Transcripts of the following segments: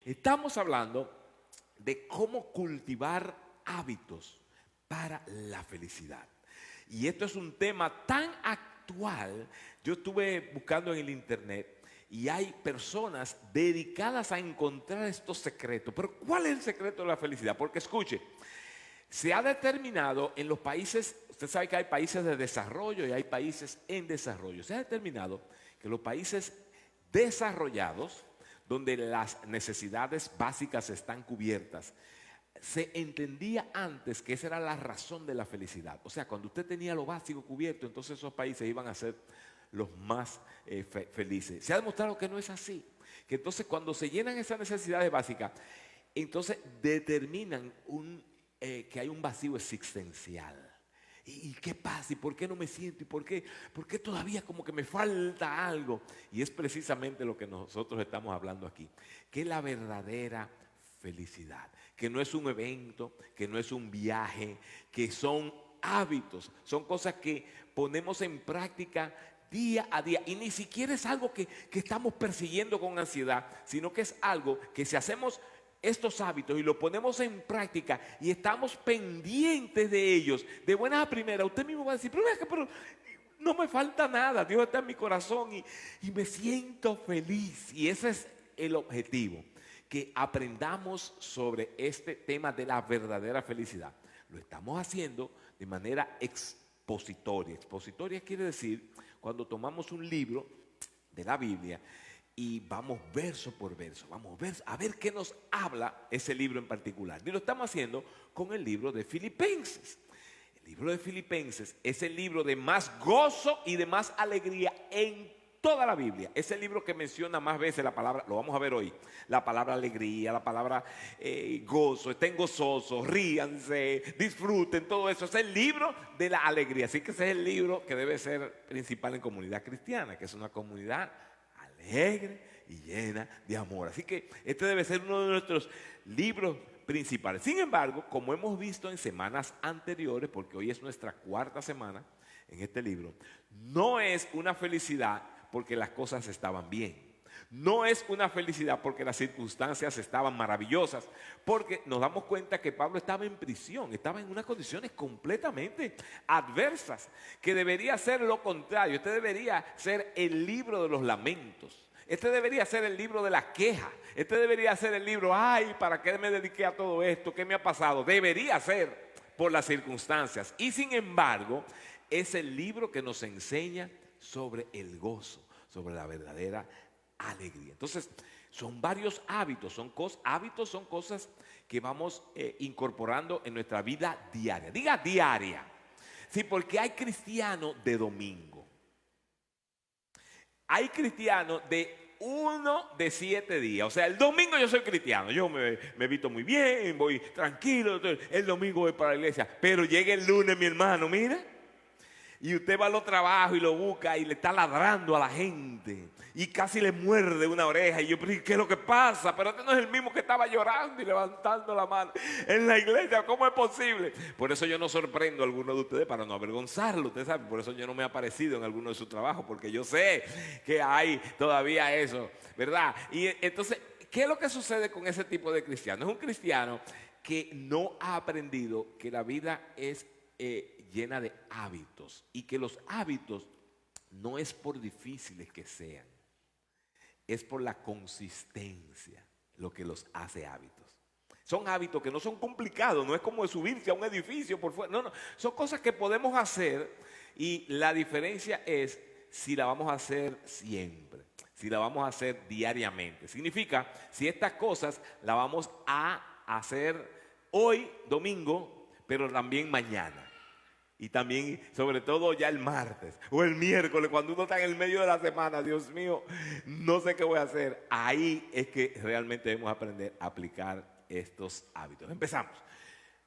Estamos hablando de cómo cultivar hábitos para la felicidad. Y esto es un tema tan actual. Yo estuve buscando en el internet y hay personas dedicadas a encontrar estos secretos. Pero ¿cuál es el secreto de la felicidad? Porque escuche, se ha determinado en los países, usted sabe que hay países de desarrollo y hay países en desarrollo. Se ha determinado que los países desarrollados, donde las necesidades básicas están cubiertas, se entendía antes que esa era la razón de la felicidad. O sea, cuando usted tenía lo básico cubierto, entonces esos países iban a ser los más felices. Se ha demostrado que no es así. Que entonces cuando se llenan esas necesidades básicas, entonces determinan que hay un vacío existencial. ¿Y qué pasa? ¿Y por qué no me siento? ¿Y por qué todavía como que me falta algo? Y es precisamente lo que nosotros estamos hablando aquí. Que es la verdadera felicidad. Que no es un evento, que no es un viaje, que son hábitos. Son cosas que ponemos en práctica día a día. Y ni siquiera es algo que estamos persiguiendo con ansiedad, sino que es algo que si hacemos estos hábitos y los ponemos en práctica y estamos pendientes de ellos, de buenas a primeras, usted mismo va a decir, pero no me falta nada, Dios está en mi corazón y me siento feliz. Y ese es el objetivo, que aprendamos sobre este tema de la verdadera felicidad. Lo estamos haciendo de manera expositoria. Expositoria quiere decir cuando tomamos un libro de la Biblia y vamos verso por verso, vamos a ver qué nos habla ese libro en particular. Y lo estamos haciendo con el libro de Filipenses. El libro de Filipenses es el libro de más gozo y de más alegría en toda la Biblia. Es el libro que menciona más veces la palabra, lo vamos a ver hoy, la palabra alegría, la palabra gozo, estén gozosos, ríanse, disfruten, todo eso. Es el libro de la alegría. Así que ese es el libro que debe ser principal en comunidad cristiana, que es una comunidad alegre y llena de amor. Así que este debe ser uno de nuestros libros principales. Sin embargo, como hemos visto en semanas anteriores, porque hoy es nuestra cuarta semana en este libro, no es una felicidad porque las cosas estaban bien. No es una felicidad porque las circunstancias estaban maravillosas, porque nos damos cuenta que Pablo estaba en prisión, estaba en unas condiciones completamente adversas, que debería ser lo contrario. Este debería ser el libro de los lamentos. Este debería ser el libro de la queja. Este debería ser el libro, ay, ¿para qué me dediqué a todo esto? ¿Qué me ha pasado? Debería ser por las circunstancias. Y sin embargo, es el libro que nos enseña sobre el gozo, sobre la verdadera alegría. Entonces, son varios hábitos, hábitos son cosas que vamos incorporando en nuestra vida diaria. Diga diaria. Sí, porque hay cristianos de domingo. Hay cristianos de 1 de 7 días. O sea, el domingo yo soy cristiano. Yo me visto muy bien, voy tranquilo. El domingo voy para la iglesia. Pero llega el lunes, mi hermano, mira. Y usted va a los trabajos y lo busca y le está ladrando a la gente. Y casi le muerde una oreja. Y yo, ¿qué es lo que pasa? Pero este no es el mismo que estaba llorando y levantando la mano en la iglesia. ¿Cómo es posible? Por eso yo no sorprendo a alguno de ustedes para no avergonzarlo. Usted sabe, por eso yo no me he aparecido en alguno de sus trabajos. Porque yo sé que hay todavía eso, ¿verdad? Y entonces, ¿qué es lo que sucede con ese tipo de cristiano? Es un cristiano que no ha aprendido que la vida es llena de hábitos y que los hábitos no es por difíciles que sean, es por la consistencia lo que los hace hábitos. Son hábitos que no son complicados, no es como subirse a un edificio por fuera, no, son cosas que podemos hacer y la diferencia es si la vamos a hacer siempre, si la vamos a hacer diariamente. Significa, si estas cosas las vamos a hacer hoy, domingo, pero también mañana. Y también, sobre todo ya el martes o el miércoles, cuando uno está en el medio de la semana, Dios mío, no sé qué voy a hacer. Ahí es que realmente debemos aprender a aplicar estos hábitos. Empezamos.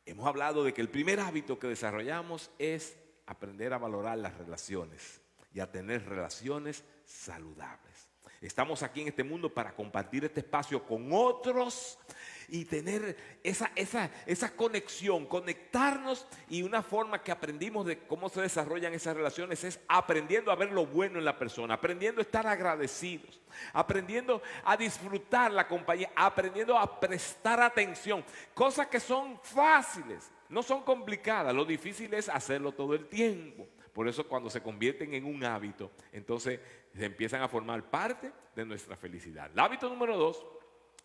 Hemos hablado de que el primer hábito que desarrollamos es aprender a valorar las relaciones y a tener relaciones saludables. Estamos aquí en este mundo para compartir este espacio con otros y tener esa conexión, conectarnos. Y una forma que aprendimos de cómo se desarrollan esas relaciones es aprendiendo a ver lo bueno en la persona, aprendiendo a estar agradecidos, aprendiendo a disfrutar la compañía, aprendiendo a prestar atención, cosas que son fáciles, no son complicadas. Lo difícil es hacerlo todo el tiempo. Por eso cuando se convierten en un hábito, entonces se empiezan a formar parte de nuestra felicidad. El hábito número 2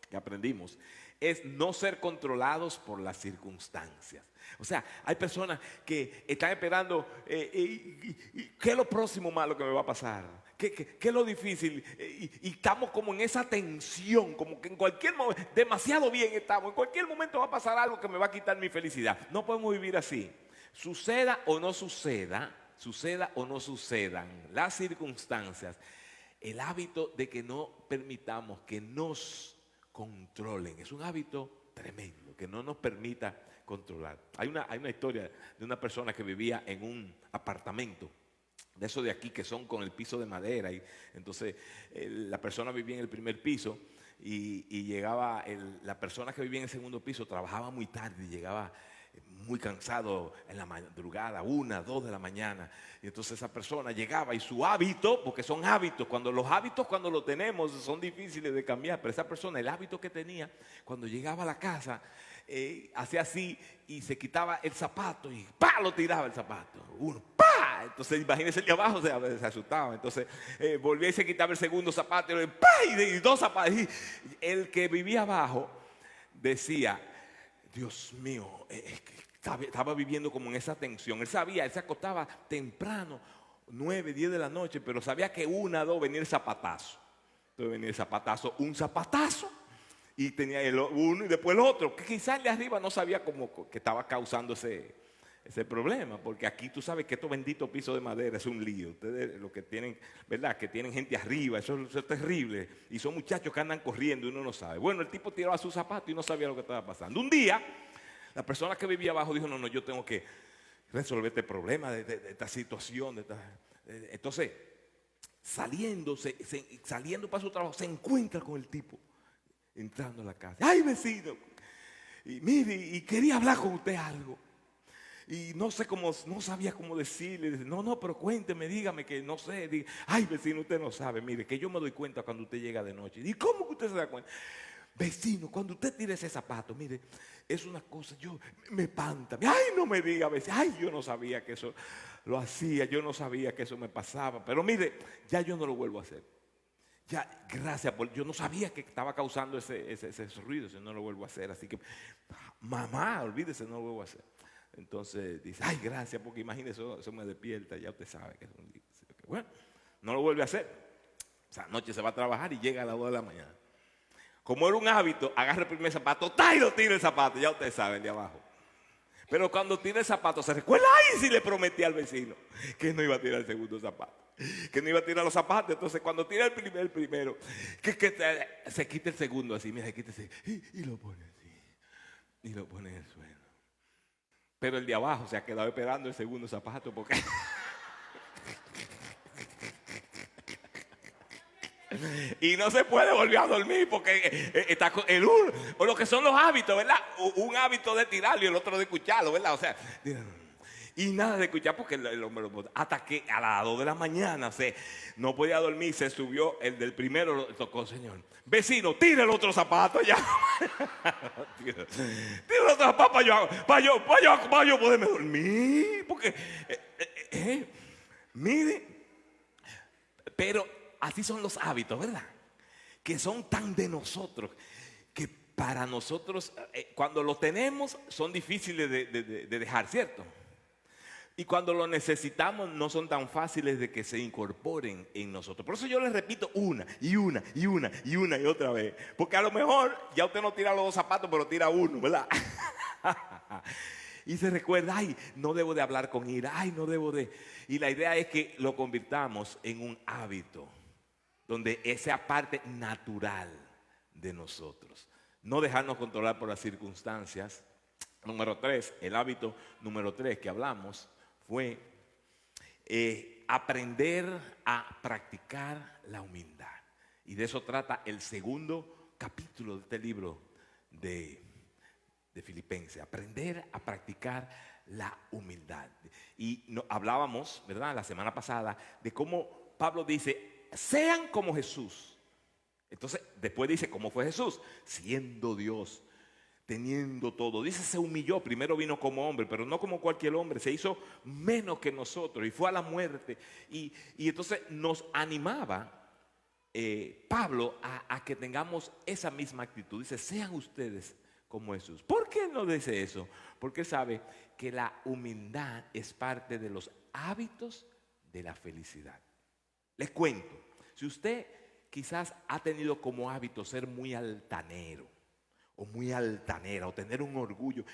que aprendimos es no ser controlados por las circunstancias. O sea, hay personas que están esperando ¿qué es lo próximo malo que me va a pasar? ¿Qué es lo difícil? Y estamos como en esa tensión, como que en cualquier momento, demasiado bien estamos, en cualquier momento va a pasar algo que me va a quitar mi felicidad. No podemos vivir así. Suceda o no suceda las circunstancias, el hábito de que no permitamos que nos controlen es un hábito tremendo, que no nos permita controlar. Hay una historia de una persona que vivía en un apartamento de esos de aquí que son con el piso de madera, y entonces la persona vivía en el primer piso y llegaba la persona que vivía en el segundo piso, trabajaba muy tarde y llegaba muy cansado en la madrugada, 1, 2 de la mañana. Y entonces esa persona llegaba y su hábito, porque son hábitos, cuando lo tenemos son difíciles de cambiar, pero esa persona, el hábito que tenía, cuando llegaba a la casa, hacía así y se quitaba el zapato y ¡pa! Lo tiraba el zapato. Uno, ¡pa! Entonces imagínense el de abajo, se asustaba. Entonces volvía y se quitaba el segundo zapato y ¡pa! Y 2 zapatos. Y el que vivía abajo decía: Dios mío, estaba viviendo como en esa tensión. Él se acostaba temprano, 9, 10 de la noche, pero sabía que 1, 2 venía el zapatazo. Entonces venía el zapatazo, un zapatazo, y tenía uno y después el otro, que quizás el de arriba no sabía cómo que estaba causando ese problema, porque aquí tú sabes que estos benditos pisos de madera es un lío. Ustedes lo que tienen, ¿verdad? Que tienen gente arriba, eso es terrible, y son muchachos que andan corriendo y uno no sabe. Bueno, el tipo tiraba su zapato y no sabía lo que estaba pasando. Un día, la persona que vivía abajo dijo: no, yo tengo que resolver este problema de esta situación. Entonces, saliendo para su trabajo, se encuentra con el tipo entrando a la casa. ¡Ay, vecino! Y mire, y quería hablar con usted algo. Y no sabía cómo decirle. No, pero cuénteme, dígame, que no sé. Ay, vecino, usted no sabe. Mire, que yo me doy cuenta cuando usted llega de noche. ¿Y cómo que usted se da cuenta? Vecino, cuando usted tira ese zapato, mire, es una cosa, me espanta. Ay, no me diga, vecino. Ay, yo no sabía que eso lo hacía. Yo no sabía que eso me pasaba. Pero mire, ya yo no lo vuelvo a hacer. Ya, gracias, yo no sabía que estaba causando ese ruido. Eso no lo vuelvo a hacer. Así que, mamá, olvídese, no lo vuelvo a hacer. Entonces dice: ay, gracias, porque imagínese, eso me despierta, ya usted sabe que es un lío. Bueno, no lo vuelve a hacer. Esa noche se va a trabajar y llega a las 2 de la mañana. Como era un hábito, agarra el primer zapato, y lo tira el zapato, ya ustedes saben, de abajo. Pero cuando tira el zapato se recuerda: ay, si le prometí al vecino que no iba a tirar el segundo zapato, que no iba a tirar los zapatos. Entonces cuando tira el primero, que se quita el segundo así, mira, se quita así, y lo pone así, y lo pone en el suelo. Pero el de abajo se ha quedado esperando el segundo zapato porque y no se puede volver a dormir porque está con el uno, o lo que son los hábitos, ¿verdad? Un hábito de tirarlo y el otro de escucharlo, ¿verdad? O sea, y nada de escuchar porque el hombre hasta que a las 2 de la mañana no podía dormir, se subió el del primero, lo tocó: señor, vecino, tira el otro zapato ya. Tira el otro zapato para yo poderme dormir, porque mire, pero así son los hábitos, ¿verdad? Que son tan de nosotros, que para nosotros, cuando los tenemos, son difíciles de dejar, ¿cierto? Y cuando lo necesitamos, no son tan fáciles de que se incorporen en nosotros. Por eso yo les repito una y otra vez. Porque a lo mejor ya usted no tira los 2 zapatos, pero tira uno, ¿verdad? Y se recuerda: ay, no debo de hablar con ira, ay, no debo de... Y la idea es que lo convirtamos en un hábito, donde esa parte natural de nosotros. No dejarnos controlar por las circunstancias. Número 3, el hábito número 3 que hablamos fue aprender a practicar la humildad. Y de eso trata el segundo capítulo de este libro de, de Filipenses, aprender a practicar la humildad. Y hablábamos, ¿verdad?, la semana pasada, de cómo Pablo dice, sean como Jesús. Entonces, después dice, ¿cómo fue Jesús? Siendo Dios, teniendo todo. Dice, se humilló, primero vino como hombre, pero no como cualquier hombre, se hizo menos que nosotros y fue a la muerte. Y entonces nos animaba Pablo a que tengamos esa misma actitud. Dice, sean ustedes como Jesús. ¿Por qué no dice eso? Porque sabe que la humildad es parte de los hábitos de la felicidad. Les cuento, si usted quizás ha tenido como hábito ser muy altanero o muy altanera o tener un orgullo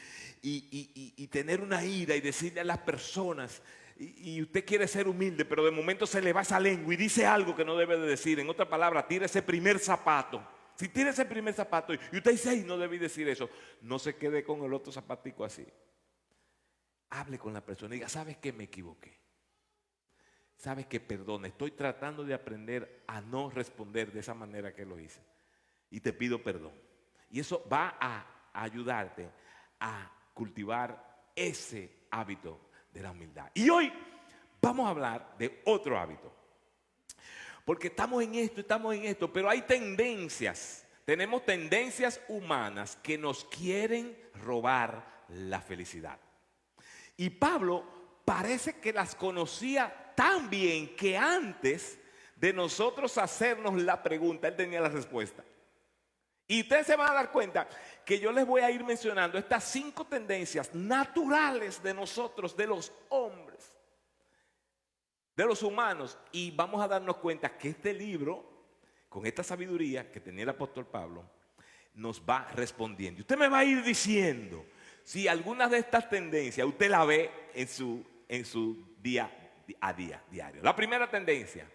y tener una ira y decirle a las personas y usted quiere ser humilde, pero de momento se le va esa lengua y dice algo que no debe de decir. En otra palabra, tira ese primer zapato. Si tira ese primer zapato y usted dice, ay, no debí decir eso, no se quede con el otro zapatico así. Hable con la persona y diga, ¿sabes qué? Me equivoqué. ¿Sabes qué? Perdona, estoy tratando de aprender a no responder de esa manera que lo hice. Y te pido perdón. Y eso va a ayudarte a cultivar ese hábito de la humildad. Y hoy vamos a hablar de otro hábito. Porque estamos en esto, pero hay tendencias. Tenemos tendencias humanas que nos quieren robar la felicidad. Y Pablo parece que las conocía tan bien que antes de nosotros hacernos la pregunta, él tenía la respuesta. Y ustedes se van a dar cuenta que yo les voy a ir mencionando estas 5 tendencias naturales de nosotros, de los hombres, de los humanos. Y vamos a darnos cuenta que este libro, con esta sabiduría que tenía el apóstol Pablo, nos va respondiendo. Y usted me va a ir diciendo si algunas de estas tendencias usted la ve en su día a día, diario. La primera tendencia,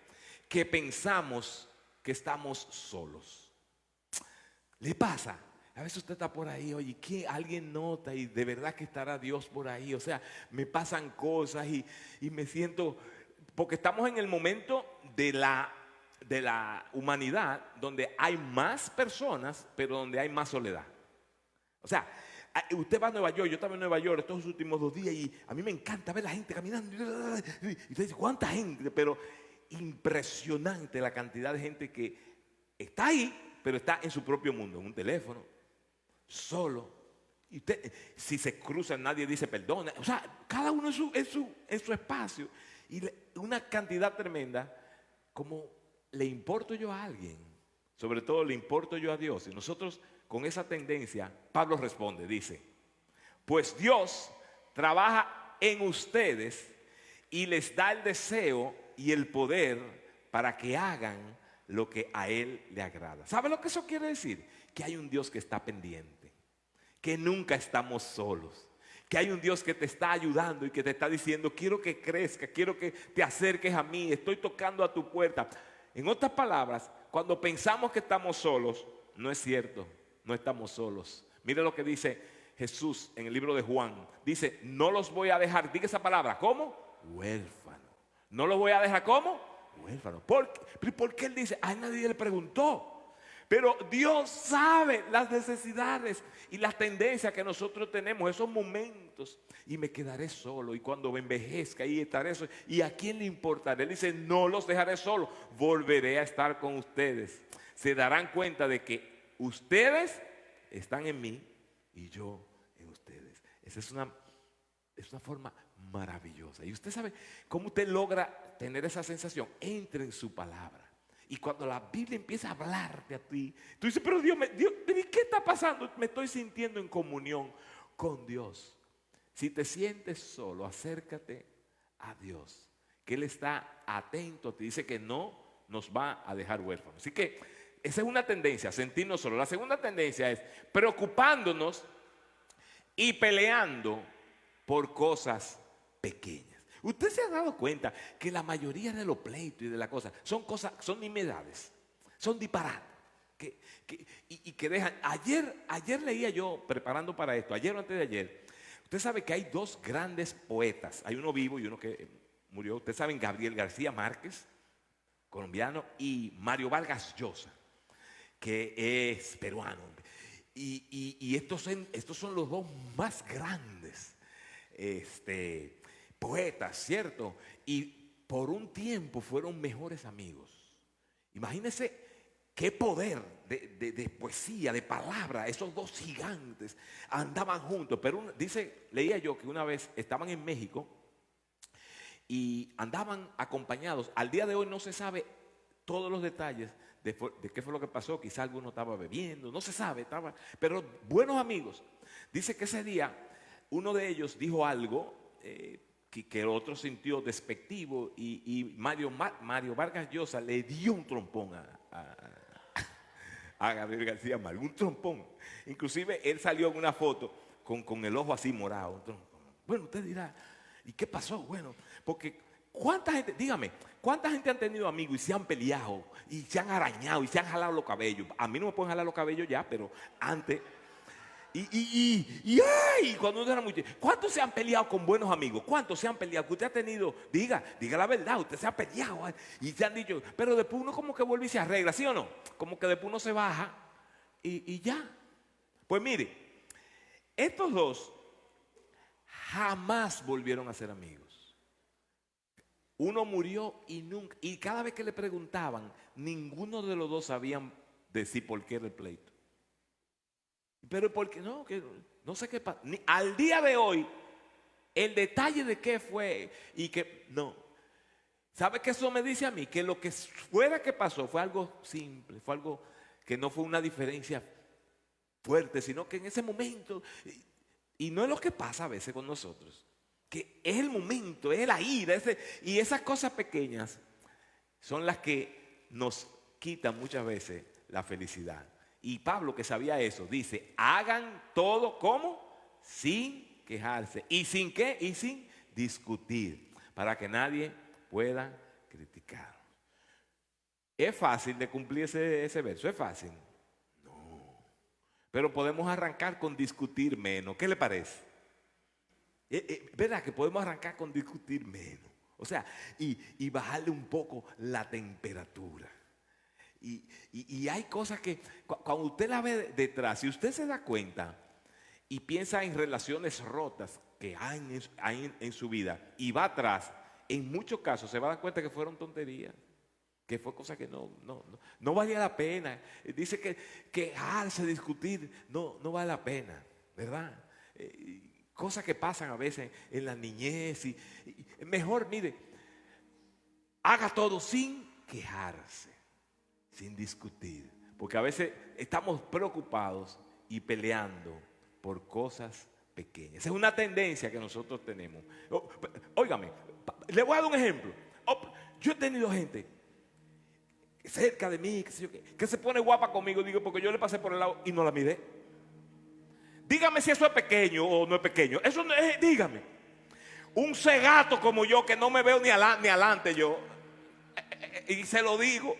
que pensamos que estamos solos. ¿Le pasa? A veces usted está por ahí, oye, ¿qué? Alguien nota y de verdad que estará Dios por ahí. O sea, me pasan cosas y me siento, porque estamos en el momento de la humanidad donde hay más personas, pero donde hay más soledad. O sea, usted va a Nueva York, yo estaba en Nueva York estos últimos 2 días y a mí me encanta ver la gente caminando. Y usted dice, ¿cuánta gente? Pero impresionante la cantidad de gente que está ahí, pero está en su propio mundo, en un teléfono, solo. Y usted, si se cruzan, nadie dice perdona. O sea, cada uno en su espacio. Y una cantidad tremenda, como le importo yo a alguien, sobre todo le importo yo a Dios. Y nosotros con esa tendencia, Pablo responde, dice, pues Dios trabaja en ustedes y les da el deseo y el poder para que hagan lo que a Él le agrada. ¿Sabe lo que eso quiere decir? Que hay un Dios que está pendiente, que nunca estamos solos, que hay un Dios que te está ayudando y que te está diciendo, quiero que crezca, quiero que te acerques a mí, estoy tocando a tu puerta. En otras palabras, cuando pensamos que estamos solos, no es cierto, no estamos solos. Mire lo que dice Jesús en el libro de Juan. Dice, no los voy a dejar, diga esa palabra, ¿cómo? Huérfano. No los voy a dejar, ¿cómo? Huérfano. ¿Por qué él dice? A nadie le preguntó. Pero Dios sabe las necesidades y las tendencias que nosotros tenemos, esos momentos. Y me quedaré solo. Y cuando me envejezca, ahí estaré solo. ¿Y a quién le importará? Él dice, no los dejaré solos. Volveré a estar con ustedes. Se darán cuenta de que ustedes están en mí y yo en ustedes. Esa es una forma maravillosa. Y usted sabe cómo usted logra tener esa sensación. Entre en su palabra. Y cuando la Biblia empieza a hablarte a ti, tú dices, pero Dios, ¿qué está pasando? Me estoy sintiendo en comunión con Dios. Si te sientes solo, acércate a Dios, que Él está atento. Te dice que no nos va a dejar huérfanos. Así que esa es una tendencia, sentirnos solos. La segunda tendencia es preocupándonos y peleando por cosas pequeñas. Usted se ha dado cuenta que la mayoría de los pleitos y de las cosas, son nimiedades, son disparates. Que dejan. Ayer leía yo, preparando para esto, ayer o antes de ayer, usted sabe que hay 2 grandes poetas, hay uno vivo y uno que murió. Ustedes saben, Gabriel García Márquez, colombiano, y Mario Vargas Llosa, que es peruano. Y estos son los dos más grandes poetas, ¿cierto? Y por un tiempo fueron mejores amigos. Imagínense qué poder de poesía, de palabra. Esos dos gigantes andaban juntos. Pero leía yo que una vez estaban en México y andaban acompañados. Al día de hoy no se sabe todos los detalles de qué fue lo que pasó. Quizá alguno estaba bebiendo, no se sabe, pero buenos amigos. Dice que ese día uno de ellos dijo algo que el otro sintió despectivo y Mario Vargas Llosa le dio un trompón a Gabriel García Márquez, un trompón. Inclusive él salió en una foto con el ojo así morado, un trompón. Bueno, usted dirá, ¿y qué pasó? Bueno, porque ¿cuánta gente, dígame, cuánta gente han tenido amigos y se han peleado y se han arañado y se han jalado los cabellos? A mí no me pueden jalar los cabellos ya, pero antes. Ay, cuando uno era muy chico, ¿cuántos se han peleado con buenos amigos? ¿Cuántos se han peleado? Que usted ha tenido, diga la verdad, usted se ha peleado y se han dicho, pero después uno como que vuelve y se arregla, ¿sí o no? Como que después uno se baja y ya. Pues mire, estos dos jamás volvieron a ser amigos. Uno murió y cada vez que le preguntaban, ninguno de los dos sabían decir por qué era el pleito. Pero porque no sé qué pasa. Al día de hoy, el detalle de qué fue y que no. ¿Sabe qué eso me dice a mí? Que lo que fuera que pasó fue algo simple, fue algo que no fue una diferencia fuerte, sino que en ese momento, y no es lo que pasa a veces con nosotros, que es el momento, es la ira, y esas cosas pequeñas son las que nos quitan muchas veces la felicidad. Y Pablo, que sabía eso, dice, hagan todo como sin quejarse. ¿Y sin qué? Y sin discutir, para que nadie pueda criticar. ¿Es fácil de cumplir ese verso? ¿Es fácil? No. Pero podemos arrancar con discutir menos. ¿Qué le parece? ¿Verdad que podemos arrancar con discutir menos? O sea, y bajarle un poco la temperatura. Y hay cosas que cuando usted la ve detrás, si usted se da cuenta y piensa en relaciones rotas que hay en su vida y va atrás, en muchos casos se va a dar cuenta que fueron tonterías, que fue cosa que no valía la pena. Dice que quejarse, discutir, no vale la pena, ¿verdad? Cosas que pasan a veces en la niñez. Y mejor, mire, haga todo sin quejarse, sin discutir, porque a veces estamos preocupados y peleando por cosas pequeñas. Es una tendencia que nosotros tenemos. Óigame, le voy a dar un ejemplo. Yo he tenido gente cerca de mí que se pone guapa conmigo, digo, porque yo le pasé por el lado y no la miré. Dígame si eso es pequeño o no es pequeño. Eso no es, dígame. Un cegato como yo que no me veo ni adelante yo, y se lo digo.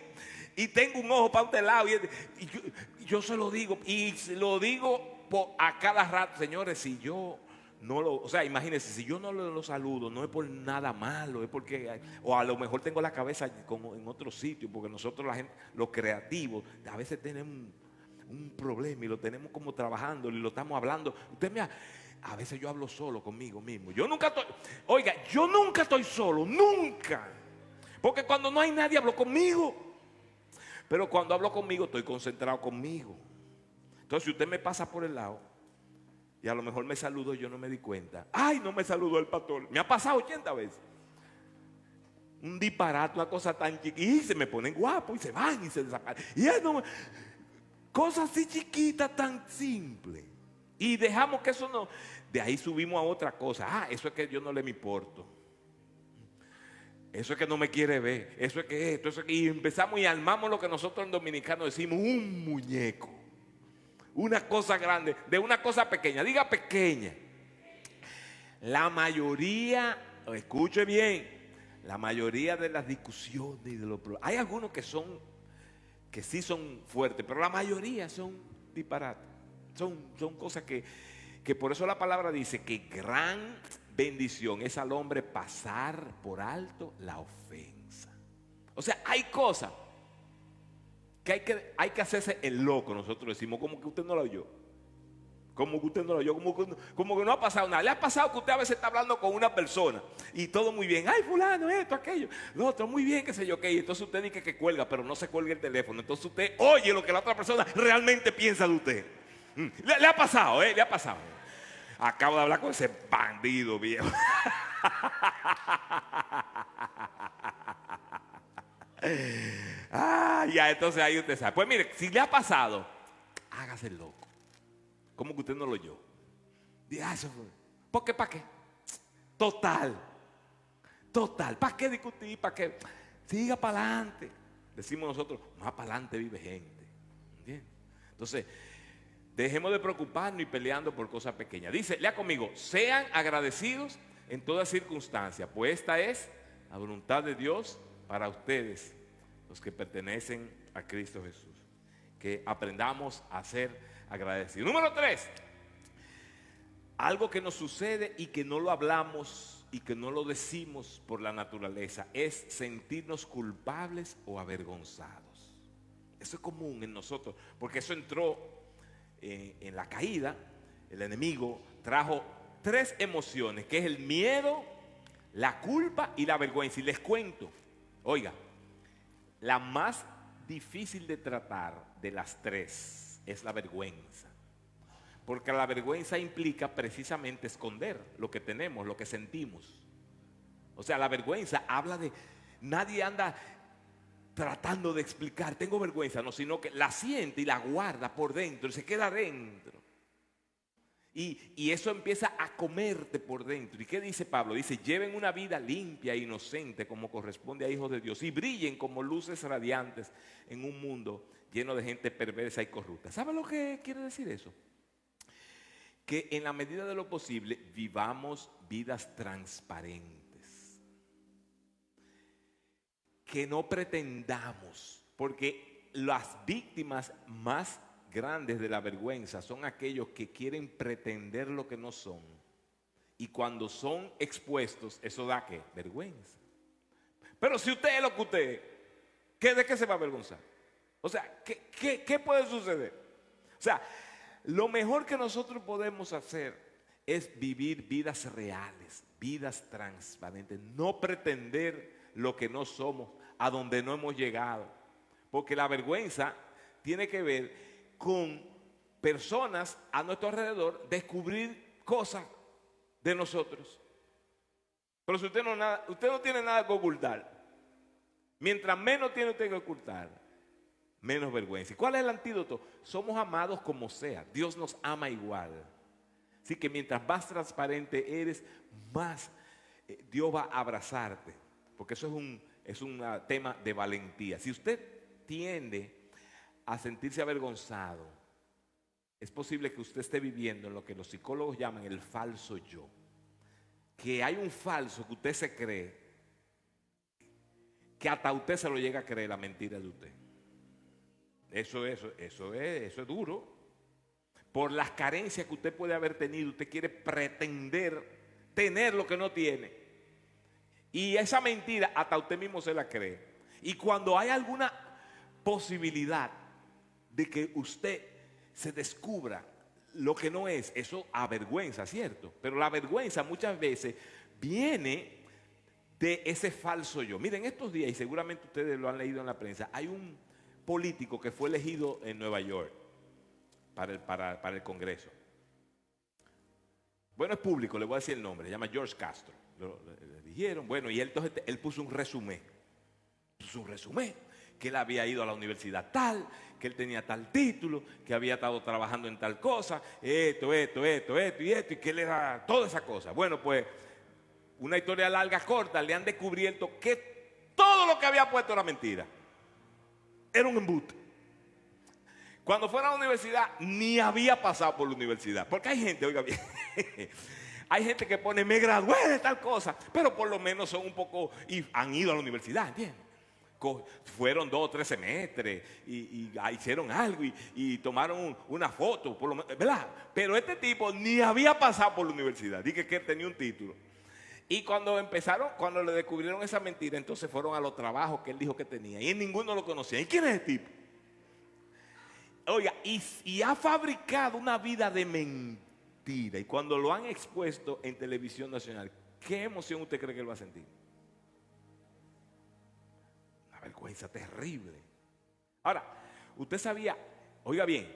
Y tengo un ojo para este lado y yo se lo digo. Y se lo digo a cada rato. Señores, si yo no lo... O sea, imagínense, si yo no lo saludo, no es por nada malo. Es porque... O a lo mejor tengo la cabeza como en otro sitio. Porque nosotros, la gente, los creativos, a veces tenemos un problema y lo tenemos como trabajando y lo estamos hablando. Usted mira, a veces yo hablo solo conmigo mismo. Yo nunca estoy solo. Nunca. Porque cuando no hay nadie, hablo conmigo. Pero cuando hablo conmigo, estoy concentrado conmigo. Entonces, si usted me pasa por el lado y a lo mejor me saludó y yo no me di cuenta. ¡Ay, no me saludó el pastor! Me ha pasado 80 veces. Un disparate, una cosa tan chiquita. Y se me ponen guapos y se van y se desaparecen. Cosas así chiquitas, tan simples. Y dejamos que eso no... De ahí subimos a otra cosa. Eso es que yo no le me importo. Eso es que no me quiere ver. Eso es que esto, eso es que... Y empezamos y armamos lo que nosotros en dominicano decimos un muñeco. Una cosa grande, de una cosa pequeña. Diga pequeña. La mayoría, escuche bien, la mayoría de las discusiones y de los problemas. Hay algunos que sí son fuertes, pero la mayoría son disparates. Son cosas que por eso la palabra dice que gran bendición es al hombre pasar por alto la ofensa. O sea, hay cosas que hay que hacerse el loco, nosotros decimos, como que usted no la oyó. Como que usted no lo oyó, como que no ha pasado nada. Le ha pasado que usted a veces está hablando con una persona y todo muy bien. Ay, fulano, esto, aquello, lo otro, muy bien, qué sé yo, qué. Y entonces usted dice que cuelga, pero no se cuelga el teléfono. Entonces usted oye lo que la otra persona realmente piensa de usted. Le ha pasado, le ha pasado. Acabo de hablar con ese bandido viejo. Ya, entonces ahí usted sabe. Pues mire, si le ha pasado, hágase el loco. ¿Cómo que usted no lo oyó? Diga, eso fue. ¿Por qué? ¿Para qué? Total. ¿Para qué discutir? ¿Para qué? Siga para adelante. Decimos nosotros, más para adelante vive gente. ¿Entiendes? Entonces, dejemos de preocuparnos y peleando por cosas pequeñas. Dice, lea conmigo, sean agradecidos en toda circunstancia, pues esta es la voluntad de Dios para ustedes, los que pertenecen a Cristo Jesús. Que aprendamos a ser agradecidos. Número 3, algo que nos sucede y que no lo hablamos y que no lo decimos por la naturaleza es sentirnos culpables o avergonzados. Eso es común en nosotros, porque eso entró en la caída. El enemigo trajo 3 emociones, que es el miedo, la culpa y la vergüenza. Y les cuento, oiga, la más difícil de tratar de las 3 es la vergüenza. Porque la vergüenza implica precisamente esconder lo que tenemos, lo que sentimos. O sea, la vergüenza habla de, nadie anda tratando de explicar, tengo vergüenza, no, sino que la siente y la guarda por dentro y se queda dentro. Y eso empieza a comerte por dentro. ¿Y qué dice Pablo? Dice, lleven una vida limpia e inocente como corresponde a hijos de Dios y brillen como luces radiantes en un mundo lleno de gente perversa y corrupta. ¿Sabe lo que quiere decir eso? Que en la medida de lo posible vivamos vidas transparentes. Que no pretendamos, porque las víctimas más grandes de la vergüenza son aquellos que quieren pretender lo que no son. Y cuando son expuestos, eso da ¿qué? Vergüenza. Pero si usted es lo que usted es, ¿de qué se va a avergonzar? O sea, ¿qué puede suceder? O sea, lo mejor que nosotros podemos hacer es vivir vidas reales, vidas transparentes, no pretender lo que no somos, a donde no hemos llegado. Porque la vergüenza tiene que ver con personas a nuestro alrededor descubrir cosas de nosotros. Pero si usted no tiene nada que ocultar, mientras menos tiene usted que ocultar, menos vergüenza. ¿Y cuál es el antídoto? Somos amados como sea. Dios nos ama igual. Así que mientras más transparente eres, más Dios va a abrazarte. Porque eso es un tema de valentía. Si usted tiende a sentirse avergonzado, es posible que usted esté viviendo en lo que los psicólogos llaman el falso yo. Que hay un falso que usted se cree, que hasta usted se lo llega a creer la mentira de usted. Eso es duro. Por las carencias que usted puede haber tenido, usted quiere pretender tener lo que no tiene. Y esa mentira hasta usted mismo se la cree. Y cuando hay alguna posibilidad de que usted se descubra lo que no es, eso avergüenza, ¿cierto? Pero la vergüenza muchas veces viene de ese falso yo. Miren, estos días, y seguramente ustedes lo han leído en la prensa, hay un político que fue elegido en Nueva York para el Congreso. Bueno, es público, le voy a decir el nombre, se llama George Castro. Le dijeron, bueno, y él puso un resumen. Que él había ido a la universidad tal, que él tenía tal título, que había estado trabajando en tal cosa, esto, y que él era toda esa cosa. Bueno, pues, una historia larga, corta, le han descubierto que todo lo que había puesto era mentira. Era un embuste. Cuando fue a la universidad, ni había pasado por la universidad. Porque hay gente, oiga bien, hay gente que pone, me gradué de tal cosa, pero por lo menos son un poco, y han ido a la universidad, ¿entiendes? Fueron 2 o 3 semestres y hicieron algo y tomaron una foto, por lo menos, ¿verdad? Pero este tipo ni había pasado por la universidad, dije que tenía un título. Y cuando le descubrieron esa mentira, entonces fueron a los trabajos que él dijo que tenía y ninguno lo conocía. ¿Y quién es el tipo? oiga, y ha fabricado una vida de mentira. Y cuando lo han expuesto en televisión nacional, ¿qué emoción usted cree que él va a sentir? Una vergüenza terrible. Ahora, usted sabía, oiga bien,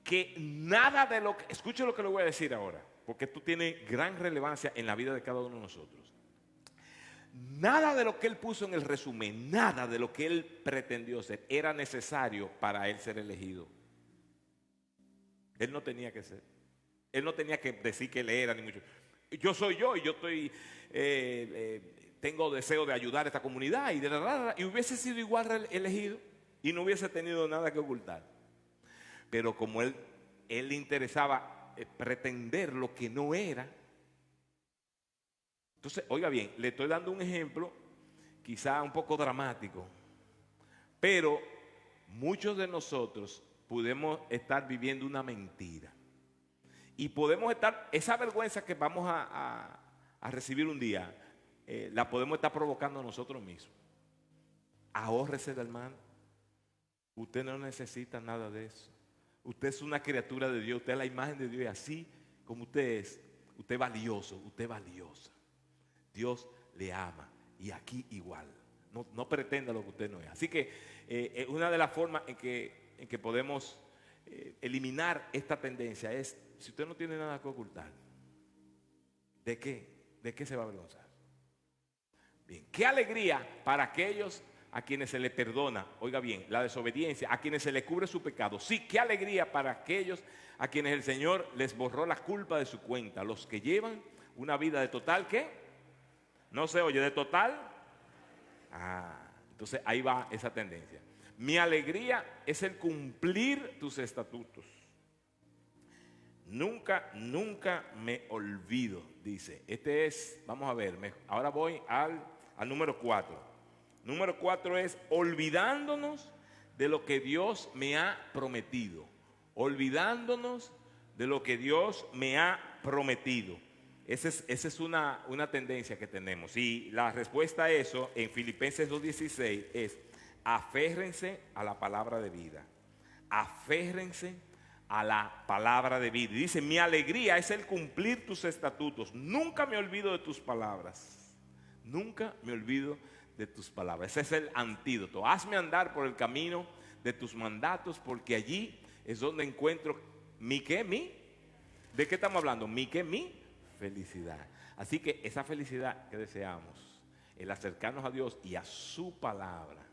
que nada de lo que, escuche lo que le voy a decir ahora, porque esto tiene gran relevancia en la vida de cada uno de nosotros. Nada de lo que él puso en el resumen, nada de lo que él pretendió ser, era necesario para él ser elegido. Él no tenía que ser. Él no tenía que decir que él era, ni mucho. Yo soy yo y yo estoy, tengo deseo de ayudar a esta comunidad y hubiese sido igual elegido y no hubiese tenido nada que ocultar. Pero como él le interesaba pretender lo que no era. Entonces, oiga bien, le estoy dando un ejemplo quizá un poco dramático, pero muchos de nosotros podemos estar viviendo una mentira. Y podemos estar, esa vergüenza que vamos a recibir un día, la podemos estar provocando nosotros mismos. Ahórrese del mal. Usted no necesita nada de eso. Usted es una criatura de Dios, usted es la imagen de Dios y así como usted es, usted es valioso, usted es valiosa. Dios le ama y aquí igual. No pretenda lo que usted no es. Así que una de las formas en que podemos eliminar esta tendencia es, si usted no tiene nada que ocultar, ¿de qué se va a avergonzar? Bien, qué alegría para aquellos a quienes se les perdona, oiga bien, la desobediencia, a quienes se les cubre su pecado. Sí, qué alegría para aquellos a quienes el Señor les borró la culpa de su cuenta, los que llevan una vida de total, ¿qué? No se oye, de total. Entonces ahí va esa tendencia. Mi alegría es el cumplir tus estatutos. Nunca me olvido, dice. Este es, vamos a ver, ahora voy al número 4. Número 4 es olvidándonos de lo que Dios me ha prometido. Olvidándonos de lo que Dios me ha prometido. Esa es una tendencia que tenemos. Y la respuesta a eso en Filipenses 2:16 es: aférrense a la palabra de vida. Aférrense a la palabra de vida. Y dice: mi alegría es el cumplir tus estatutos. Nunca me olvido de tus palabras. Nunca me olvido de tus palabras. Ese es el antídoto. Hazme andar por el camino de tus mandatos, porque allí es donde encuentro mi ¿de qué estamos hablando? Mi felicidad. Así que esa felicidad que deseamos, el acercarnos a Dios y a su palabra,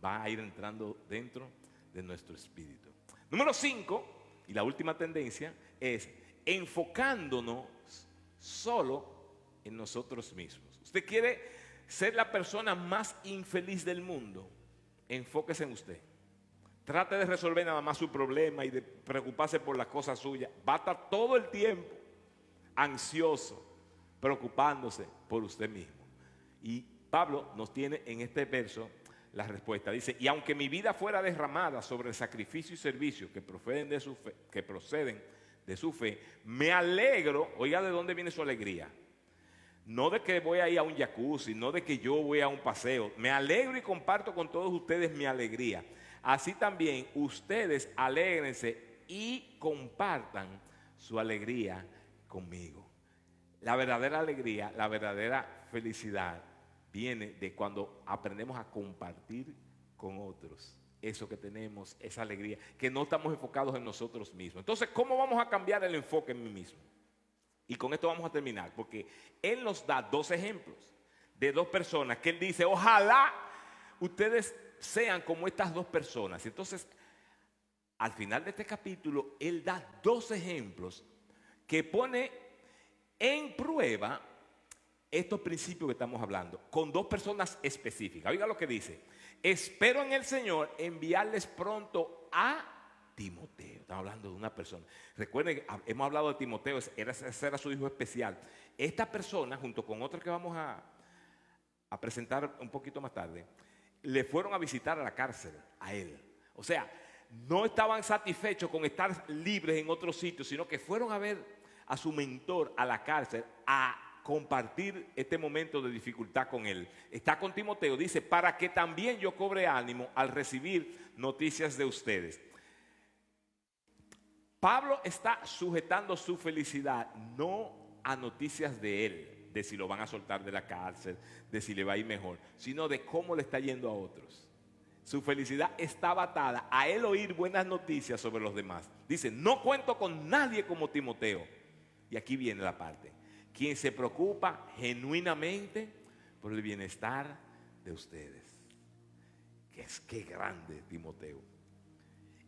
va a ir entrando dentro de nuestro espíritu. Número 5, y la última tendencia, es enfocándonos solo en nosotros mismos. ¿Usted quiere ser la persona más infeliz del mundo? Enfóquese en usted. Trate de resolver nada más su problema y de preocuparse por las cosas suyas. Va a estar todo el tiempo ansioso, preocupándose por usted mismo. Y Pablo nos tiene en este verso la respuesta. Dice: y aunque mi vida fuera derramada sobre el sacrificio y servicio que proceden de su fe, me alegro. Oiga, ¿de dónde viene su alegría? No de que voy a ir a un jacuzzi, no de que yo voy a un paseo. Me alegro y comparto con todos ustedes mi alegría. Así también ustedes alégrense y compartan su alegría conmigo. La verdadera alegría, la verdadera felicidad viene de cuando aprendemos a compartir con otros eso que tenemos, esa alegría, que no estamos enfocados en nosotros mismos. Entonces, ¿cómo vamos a cambiar el enfoque en mí mismo? Y con esto vamos a terminar, porque él nos da 2 ejemplos de 2 personas que él dice: ojalá ustedes sean como estas 2 personas. Y entonces, al final de este capítulo, él da 2 ejemplos que pone en prueba estos principios que estamos hablando, con 2 personas específicas. Oiga lo que dice: espero en el Señor enviarles pronto a Timoteo. Estamos hablando de una persona. Recuerden que hemos hablado de Timoteo, ese era su hijo especial. Esta persona, junto con otra que vamos a presentar un poquito más tarde, le fueron a visitar a la cárcel a él. O sea, no estaban satisfechos con estar libres en otros sitios, sino que fueron a ver a su mentor a la cárcel a compartir este momento de dificultad con él. Está con Timoteo, dice: para que también yo cobre ánimo al recibir noticias de ustedes. Pablo está sujetando su felicidad no a noticias de él, de si lo van a soltar de la cárcel, de si le va a ir mejor, sino de cómo le está yendo a otros. Su felicidad estaba atada a él oír buenas noticias sobre los demás. Dice, no cuento con nadie como Timoteo. Y aquí viene la parte. Quien se preocupa genuinamente por el bienestar de ustedes. Qué grande Timoteo.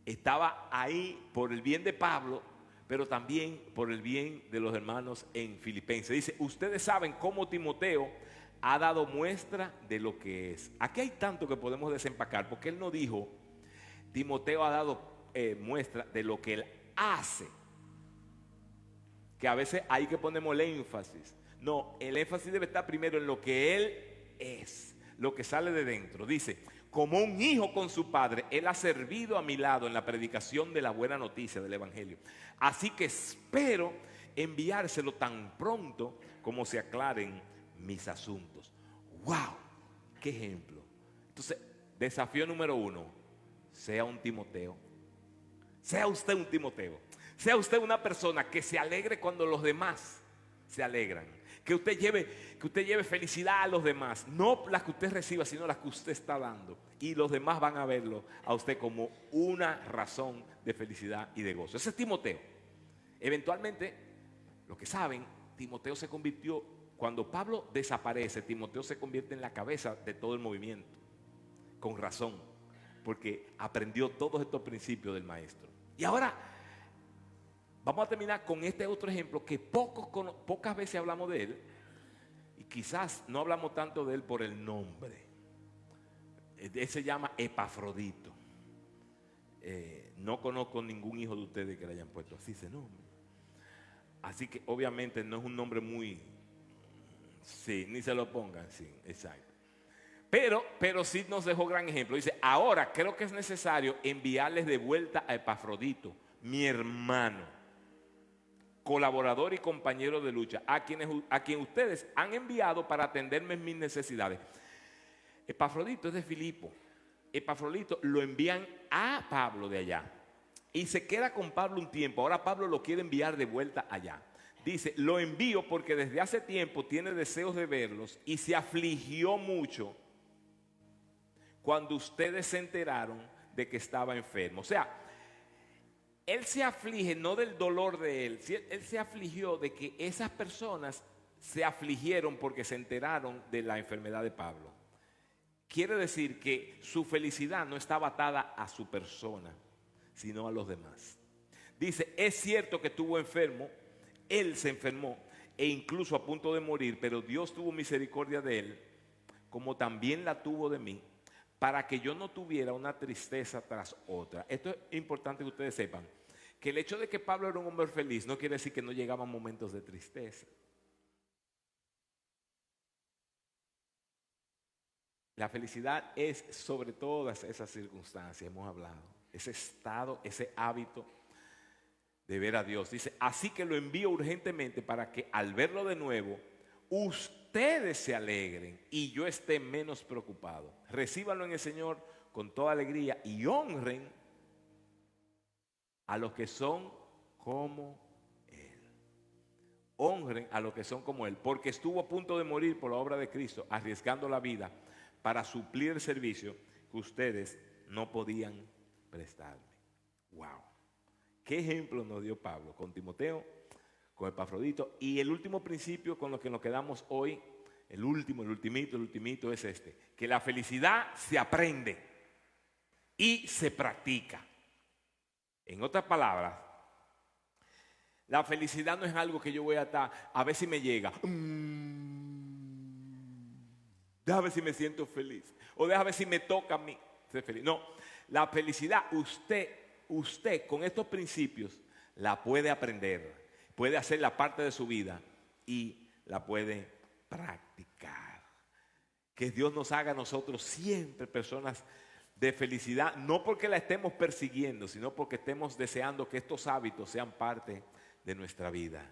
Estaba ahí por el bien de Pablo, pero también por el bien de los hermanos en Filipenses. Dice, ustedes saben cómo Timoteo ha dado muestra de lo que es. Aquí hay tanto que podemos desempacar, porque él no dijo, Timoteo ha dado muestra de lo que él hace. Que a veces hay que ponemos el énfasis. No, el énfasis debe estar primero en lo que él es, lo que sale de dentro. Dice, como un hijo con su padre, él ha servido a mi lado en la predicación de la buena noticia del evangelio. Así que espero enviárselo tan pronto como se aclaren mis asuntos. ¡Wow! ¡Qué ejemplo! Entonces, desafío número 1, sea un Timoteo. Sea usted un Timoteo. Sea usted una persona que se alegre cuando los demás se alegran. Que usted lleve felicidad a los demás. No las que usted reciba, sino las que usted está dando. Y los demás van a verlo a usted como una razón de felicidad y de gozo. Ese es Timoteo. Eventualmente, los que saben, Timoteo se convirtió, cuando Pablo desaparece, Timoteo se convierte en la cabeza de todo el movimiento. Con razón. Porque aprendió todos estos principios del maestro. Y ahora vamos a terminar con este otro ejemplo que pocas veces hablamos de él y quizás no hablamos tanto de él por el nombre. Él se llama Epafrodito. No conozco ningún hijo de ustedes que le hayan puesto así ese nombre. Así que obviamente no es un nombre muy... Sí, ni se lo pongan, sí, exacto. Pero sí nos dejó gran ejemplo. Dice, ahora creo que es necesario enviarles de vuelta a Epafrodito, mi hermano, colaborador y compañero de lucha, a quien ustedes han enviado para atenderme en mis necesidades. Epafrodito es de Filipo. Epafrodito lo envían a Pablo de allá y se queda con Pablo un tiempo. Ahora Pablo lo quiere enviar de vuelta allá. Dice, lo envío porque desde hace tiempo tiene deseos de verlos y se afligió mucho cuando ustedes se enteraron de que estaba enfermo. O sea, él se aflige no del dolor de él se afligió de que esas personas se afligieron porque se enteraron de la enfermedad de Pablo. Quiere decir que su felicidad no estaba atada a su persona, sino a los demás. Dice, es cierto que estuvo enfermo, él se enfermó e incluso a punto de morir, pero Dios tuvo misericordia de él, como también la tuvo de mí, para que yo no tuviera una tristeza tras otra. Esto es importante que ustedes sepan, que el hecho de que Pablo era un hombre feliz no quiere decir que no llegaban momentos de tristeza. La felicidad es sobre todas esas circunstancias, hemos hablado, ese estado, ese hábito de ver a Dios. Dice, así que lo envío urgentemente para que al verlo de nuevo, ustedes se alegren y yo esté menos preocupado. Recíbanlo en el Señor con toda alegría y honren a los que son como Él. Honren a los que son como Él, porque estuvo a punto de morir por la obra de Cristo, arriesgando la vida para suplir el servicio que ustedes no podían prestarme. Wow. ¿Qué ejemplo nos dio Pablo con Timoteo, con Epafrodito? Y el último principio con lo que nos quedamos hoy, el ultimito es este, que la felicidad se aprende y se practica. En otras palabras, la felicidad no es algo que yo voy a estar, a ver si me llega. Déjame ver si me siento feliz. O déjame ver si me toca a mí ser feliz. No, la felicidad usted con estos principios la puede aprender, puede hacer la parte de su vida y la puede practicar. Que Dios nos haga a nosotros siempre personas de felicidad, no porque la estemos persiguiendo, sino porque estemos deseando que estos hábitos sean parte de nuestra vida.